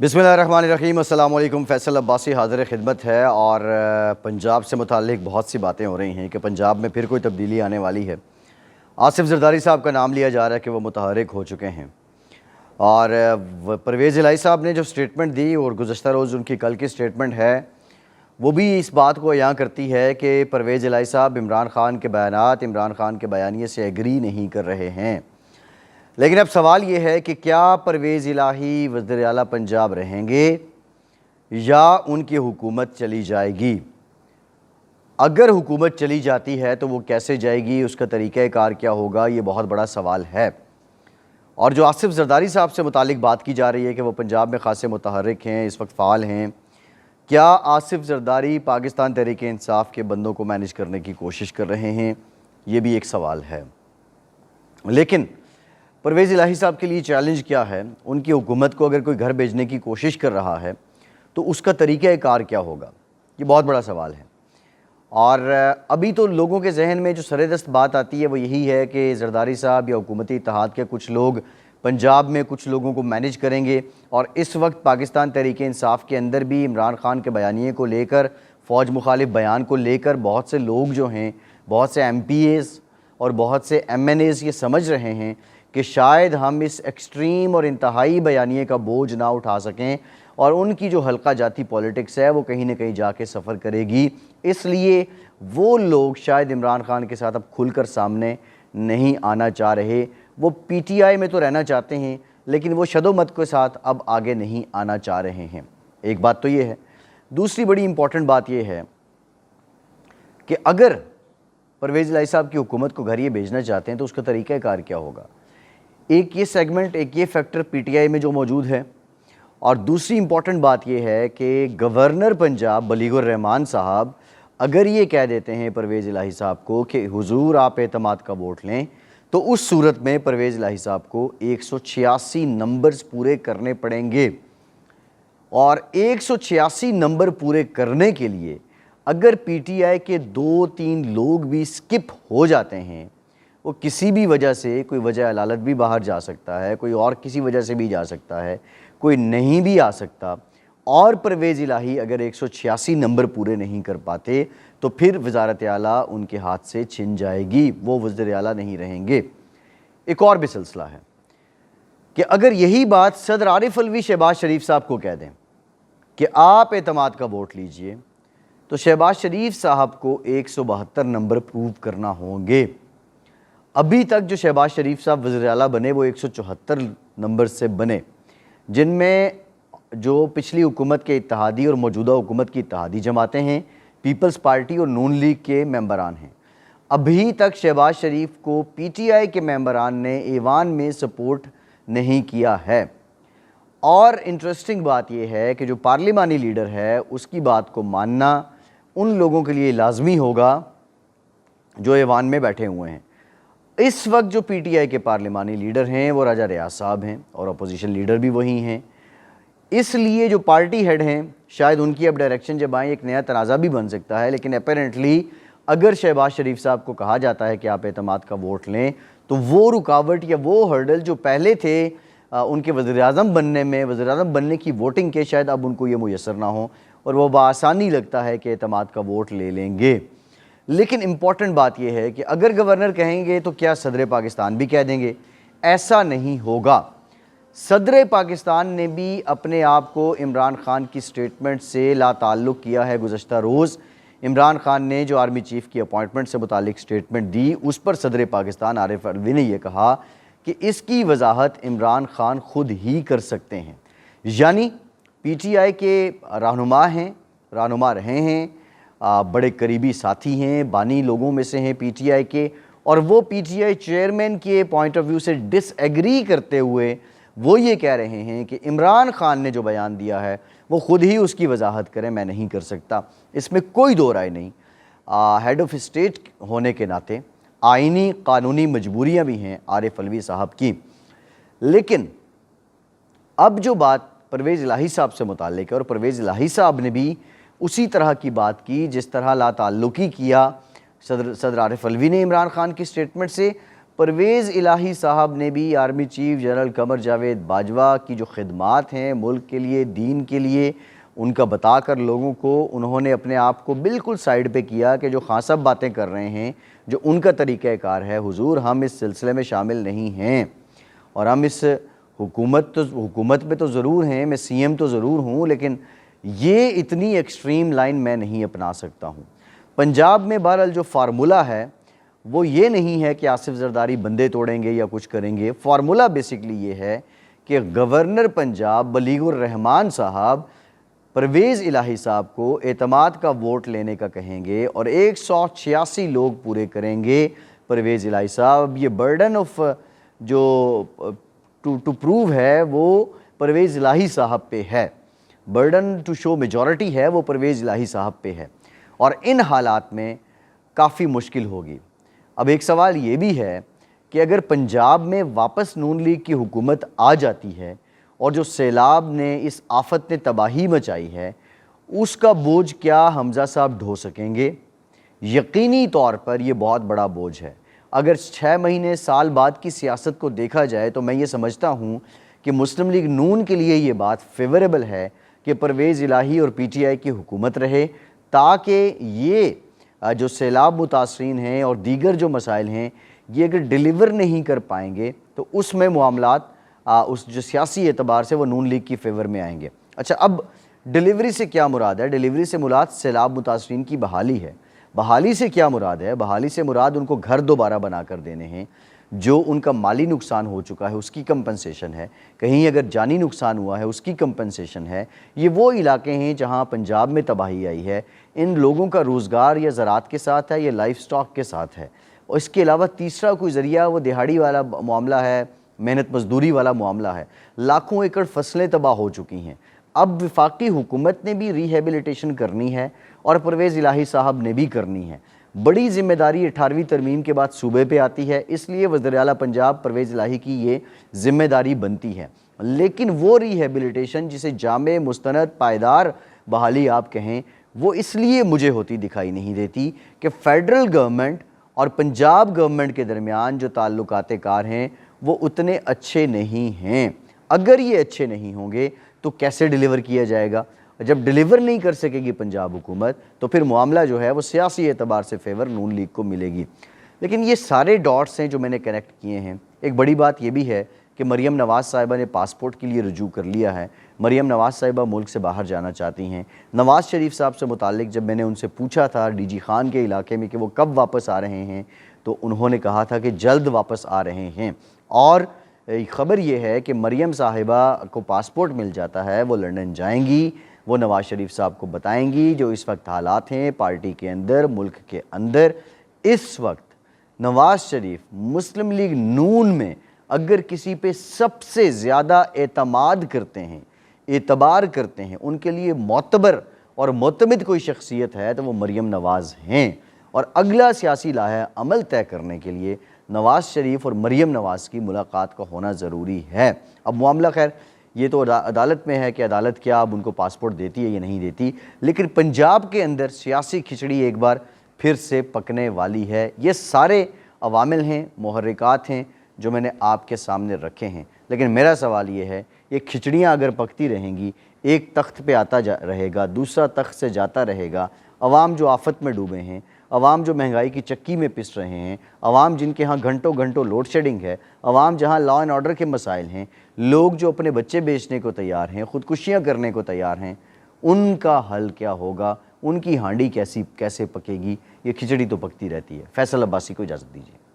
बिस्मिल्लाहिर्रहमानिर्रहीम। अस्सलाम वालेकुम। फैसल अब्बासी हाज़िर खिदमत है और पंजाब से मुताल्लिक़ बहुत सी बातें हो रही हैं कि पंजाब में फिर कोई तब्दीली आने वाली है। आसिफ ज़रदारी साहब का नाम लिया जा रहा है कि वो मुतहर्रिक हो चुके हैं और परवेज़ इलाही साहब ने जो स्टेटमेंट दी और गुज़श्ता रोज़ उनकी कल की स्टेटमेंट है वो भी इस बात को अयां करती है कि परवेज़ इलाही साहब इमरान ख़ान के बयानात, इमरान ख़ान के बयानिए से एग्री नहीं कर रहे हैं। लेकिन अब सवाल ये है कि क्या परवेज़ इलाही वज़ीर आला पंजाब रहेंगे या उनकी हुकूमत चली जाएगी। अगर हुकूमत चली जाती है तो वो कैसे जाएगी, उसका तरीक़ाकार क्या होगा, ये बहुत बड़ा सवाल है। और जो आसिफ ज़रदारी साहब से मुतालिक बात की जा रही है कि वो पंजाब में ख़ासे मुतहर्रिक हैं, इस वक्त फ़ाल हैं, क्या आसिफ ज़रदारी पाकिस्तान तहरीक इंसाफ के बंदों को मैनेज करने की कोशिश कर रहे हैं, ये भी एक सवाल है। लेकिन परवेज़ इलाही साहब के लिए चैलेंज क्या है, उनकी हुकूमत को अगर कोई घर भेजने की कोशिश कर रहा है तो उसका तरीक़ाकार क्या होगा, ये बहुत बड़ा सवाल है। और अभी तो लोगों के जहन में जो सरेदस्त बात आती है वो यही है कि ज़रदारी साहब या हुकूमती इत्तेहाद के कुछ लोग पंजाब में कुछ लोगों को मैनेज करेंगे। और इस वक्त पाकिस्तान तहरीक इंसाफ के अंदर भी इमरान ख़ान के बयानिए को लेकर, फ़ौज मुखालिफ बयान को लेकर बहुत से लोग जो हैं, बहुत से MPAs और बहुत से MNAs ये समझ रहे हैं कि शायद हम इस एक्सट्रीम और इंतहाई बयानिए का बोझ ना उठा सकें और उनकी जो हल्का जाती पॉलिटिक्स है वो कहीं ना कहीं जाके सफ़र करेगी। इसलिए वो लोग शायद इमरान ख़ान के साथ अब खुलकर सामने नहीं आना चाह रहे। वो PTI में तो रहना चाहते हैं लेकिन वो शदोमत के साथ अब आगे नहीं आना चाह रहे हैं। एक बात तो ये है। दूसरी बड़ी इंपॉर्टेंट बात ये है कि अगर परवेज़ इलाही साहब की हुकूमत को घर ये भेजना चाहते हैं तो उसका तरीक़ाकार क्या होगा। एक ये सेगमेंट, एक ये फैक्टर PTI में जो मौजूद है, और दूसरी इंपॉर्टेंट बात यह है कि गवर्नर पंजाब बलीगुर रहमान साहब अगर ये कह देते हैं परवेज़ इलाही साहब को कि हुजूर आप एतमाद का वोट लें, तो उस सूरत में परवेज़ इलाही साहब को 186 नंबर्स पूरे करने पड़ेंगे। और 186 नंबर पूरे करने के लिए अगर PTI के 2-3 लोग भी स्किप हो जाते हैं, वो किसी भी वजह से, कोई वजह अलालत भी बाहर जा सकता है, कोई और किसी वजह से भी जा सकता है, कोई नहीं भी आ सकता, और परवेज़ इलाही अगर 186 नंबर पूरे नहीं कर पाते तो फिर वज़ारत आला उनके हाथ से छिन जाएगी, वो वज़ीर आला नहीं रहेंगे। एक और भी सिलसिला है कि अगर यही बात सदर आरिफ अलवी शहबाज शरीफ साहब को कह दें कि आप एतमाद का वोट लीजिए, तो शहबाज शरीफ साहब को 172 नंबर प्रूव करना होंगे। अभी तक जो शहबाज शरीफ साहब वज़ीर आला बने वो 174 नंबर से बने, जिनमें जो पिछली हुकूमत के इत्तेहादी और मौजूदा हुकूमत की इत्तेहादी जमातें हैं, पीपल्स पार्टी और नून लीग के मेंबरान हैं। अभी तक शहबाज शरीफ को PTI के मेंबरान ने ऐवान में सपोर्ट नहीं किया है। और इंटरेस्टिंग बात यह है कि जो पार्लिमानी लीडर है उसकी बात को मानना उन लोगों के लिए लाजमी होगा जो ऐवान में बैठे हुए हैं। इस वक्त जो PTI के पार्लिमानी लीडर हैं वो राजा रियाज साहब हैं और अपोजिशन लीडर भी वही हैं। इसलिए जो पार्टी हेड हैं शायद उनकी अब डायरेक्शन जब आए एक नया तनाज़ा भी बन सकता है। लेकिन अपेरेंटली अगर शहबाज शरीफ साहब को कहा जाता है कि आप एतमाद का वोट लें, तो वो रुकावट या वो हर्डल जो पहले थे उनके वज़ीर-ए-आज़म बनने में, वज़ीर-ए-आज़म बनने की वोटिंग के, शायद अब उनको ये मुयस्सर ना हो और वो बआसानी लगता है कि एतमाद का वोट ले लेंगे। लेकिन इम्पॉर्टेंट बात यह है कि अगर गवर्नर कहेंगे तो क्या सदर पाकिस्तान भी कह देंगे? ऐसा नहीं होगा। सदर पाकिस्तान ने भी अपने आप को इमरान ख़ान की स्टेटमेंट से लाताल्लुक़ किया है। गुज़श्ता रोज़ इमरान ख़ान ने जो आर्मी चीफ़ की अपॉइंटमेंट से मुतालिक स्टेटमेंट दी, उस पर सदर पाकिस्तान आरिफ अलवी ने यह कहा कि इसकी वजाहत इमरान ख़ान ख़ुद ही कर सकते हैं। यानी PTI के रहनुमा हैं, रहनुमा रहे हैं, बड़े करीबी साथी हैं, बानी लोगों में से हैं PTI के, और वो PTI चेयरमैन के पॉइंट ऑफ व्यू से डिसएग्री करते हुए वो ये कह रहे हैं कि इमरान ख़ान ने जो बयान दिया है वो ख़ुद ही उसकी वजाहत करें, मैं नहीं कर सकता। इसमें कोई दो राय नहीं। हेड ऑफ़ स्टेट होने के नाते आइनी कानूनी मजबूरियाँ भी हैं आरिफ अलवी साहब की। लेकिन अब जो बात परवेज़ इलाही साहब से मुताल्लिक़ है, और परवेज़ इलाही साहब ने भी उसी तरह की बात की जिस तरह लाताल्लुक़ी किया सदर आरिफ अलवी ने इमरान ख़ान की स्टेटमेंट से, پرویز الہی صاحب نے بھی army chief general Qamar Javed Bajwa کی جو خدمات ہیں ملک کے لیے، دین کے لیے، ان کا بتا کر لوگوں کو انہوں نے اپنے آپ کو بالکل سائیڈ پہ کیا کہ جو خان صاحب باتیں کر رہے ہیں، جو ان کا طریقہ کار ہے، حضور ہم اس سلسلے میں شامل نہیں ہیں، اور ہم اس حکومت میں تو ضرور ہیں، میں سی ایم تو ضرور ہوں، لیکن یہ اتنی ایکسٹریم لائن میں نہیں اپنا سکتا ہوں۔ پنجاب میں بہرحال جو فارمولہ ہے وہ یہ نہیں ہے کہ آصف زرداری بندے توڑیں گے یا کچھ کریں گے، فارمولہ بیسکلی یہ ہے کہ گورنر پنجاب بلیغ الرحمان صاحب پرویز الہی صاحب کو اعتماد کا ووٹ لینے کا کہیں گے اور 186 لوگ پورے کریں گے پرویز الہی صاحب۔ یہ برڈن آف جو ٹو پروو ہے وہ پرویز الہی صاحب پہ ہے، برڈن ٹو شو میجورٹی ہے وہ پرویز الہی صاحب پہ ہے، اور ان حالات میں کافی مشکل ہوگی۔ اب ایک سوال یہ بھی ہے کہ اگر پنجاب میں واپس نون لیگ کی حکومت آ جاتی ہے اور جو سیلاب نے اس آفت نے تباہی مچائی ہے اس کا بوجھ کیا حمزہ صاحب ڈھو سکیں گے؟ یقینی طور پر یہ بہت بڑا بوجھ ہے۔ اگر 6 مہینے سال بعد کی سیاست کو دیکھا جائے تو میں یہ سمجھتا ہوں کہ مسلم لیگ نون کے لیے یہ بات فیوریبل ہے کہ پرویز الہی اور پی ٹی آئی کی حکومت رہے، تاکہ یہ جو سیلاب متاثرین ہیں اور دیگر جو مسائل ہیں یہ اگر ڈیلیور نہیں کر پائیں گے تو اس میں معاملات اس جو سیاسی اعتبار سے وہ نون لیگ کی فیور میں آئیں گے۔ اچھا، اب ڈیلیوری سے کیا مراد ہے؟ ڈیلیوری سے مراد سیلاب متاثرین کی بحالی ہے۔ بحالی سے کیا مراد ہے؟ بحالی سے مراد ان کو گھر دوبارہ بنا کر دینے ہیں، جو ان کا مالی نقصان ہو چکا ہے اس کی کمپنسیشن ہے، کہیں اگر جانی نقصان ہوا ہے اس کی کمپنسیشن ہے۔ یہ وہ علاقے ہیں جہاں پنجاب میں تباہی آئی ہے، ان لوگوں کا روزگار یا زراعت کے ساتھ ہے یا لائف سٹاک کے ساتھ ہے، اور اس کے علاوہ تیسرا کوئی ذریعہ وہ دہاڑی والا معاملہ ہے، محنت مزدوری والا معاملہ ہے۔ لاکھوں ایکڑ فصلیں تباہ ہو چکی ہیں۔ اب وفاقی حکومت نے بھی ریہیبلیٹیشن کرنی ہے اور پرویز الہی صاحب نے بھی کرنی ہے۔ بڑی ذمہ داری 18ویں ترمیم کے بعد صوبے پہ آتی ہے، اس لیے وزیر اعلیٰ پنجاب پرویز الہی کی یہ ذمہ داری بنتی ہے، لیکن وہ ریہیبلیٹیشن جسے جامع، مستند، پائیدار بحالی آپ کہیں، وہ اس لیے مجھے ہوتی دکھائی نہیں دیتی کہ فیڈرل گورنمنٹ اور پنجاب گورنمنٹ کے درمیان جو تعلقات کار ہیں وہ اتنے اچھے نہیں ہیں۔ اگر یہ اچھے نہیں ہوں گے تو کیسے ڈیلیور کیا جائے گا؟ جب ڈیلیور نہیں کر سکے گی پنجاب حکومت تو پھر معاملہ جو ہے وہ سیاسی اعتبار سے فیور نون لیگ کو ملے گی۔ لیکن یہ سارے ڈاٹس ہیں جو میں نے کنیکٹ کیے ہیں۔ ایک بڑی بات یہ بھی ہے کہ مریم نواز صاحبہ نے پاسپورٹ کے لیے رجوع کر لیا ہے۔ مریم نواز صاحبہ ملک سے باہر جانا چاہتی ہیں۔ نواز شریف صاحب سے متعلق جب میں نے ان سے پوچھا تھا ڈی جی خان کے علاقے میں کہ وہ کب واپس آ رہے ہیں تو انہوں نے کہا تھا کہ جلد واپس آ رہے ہیں، اور خبر یہ ہے کہ مریم صاحبہ کو پاسپورٹ مل جاتا ہے، وہ لندن جائیں گی، وہ نواز شریف صاحب کو بتائیں گی جو اس وقت حالات ہیں پارٹی کے اندر، ملک کے اندر۔ اس وقت نواز شریف مسلم لیگ نون میں اگر کسی پہ سب سے زیادہ اعتماد کرتے ہیں، اعتبار کرتے ہیں، ان کے لیے معتبر اور معتمد کوئی شخصیت ہے تو وہ مریم نواز ہیں، اور اگلا سیاسی لائحہ عمل طے کرنے کے لیے نواز شریف اور مریم نواز کی ملاقات کا ہونا ضروری ہے۔ اب معاملہ خیر یہ تو عدالت میں ہے کہ عدالت کیا اب ان کو پاسپورٹ دیتی ہے یا نہیں دیتی، لیکن پنجاب کے اندر سیاسی کھچڑی ایک بار پھر سے پکنے والی ہے۔ یہ سارے عوامل ہیں، محرکات ہیں جو میں نے آپ کے سامنے رکھے ہیں، لیکن میرا سوال یہ ہے، یہ کھچڑیاں اگر پکتی رہیں گی، ایک تخت پہ آتا رہے گا، دوسرا تخت سے جاتا رہے گا، عوام جو آفت میں ڈوبے ہیں، عوام جو مہنگائی کی چکی میں پس رہے ہیں، عوام جن کے ہاں گھنٹوں گھنٹوں لوڈ شیڈنگ ہے، عوام جہاں لا اینڈ آرڈر کے مسائل ہیں، لوگ جو اپنے بچے بیچنے کو تیار ہیں، خودکشیاں کرنے کو تیار ہیں، ان کا حل کیا ہوگا؟ ان کی ہانڈی کیسے پکے گی؟ یہ کھچڑی تو پکتی رہتی ہے۔ فیصل عباسی کو اجازت دیجیے۔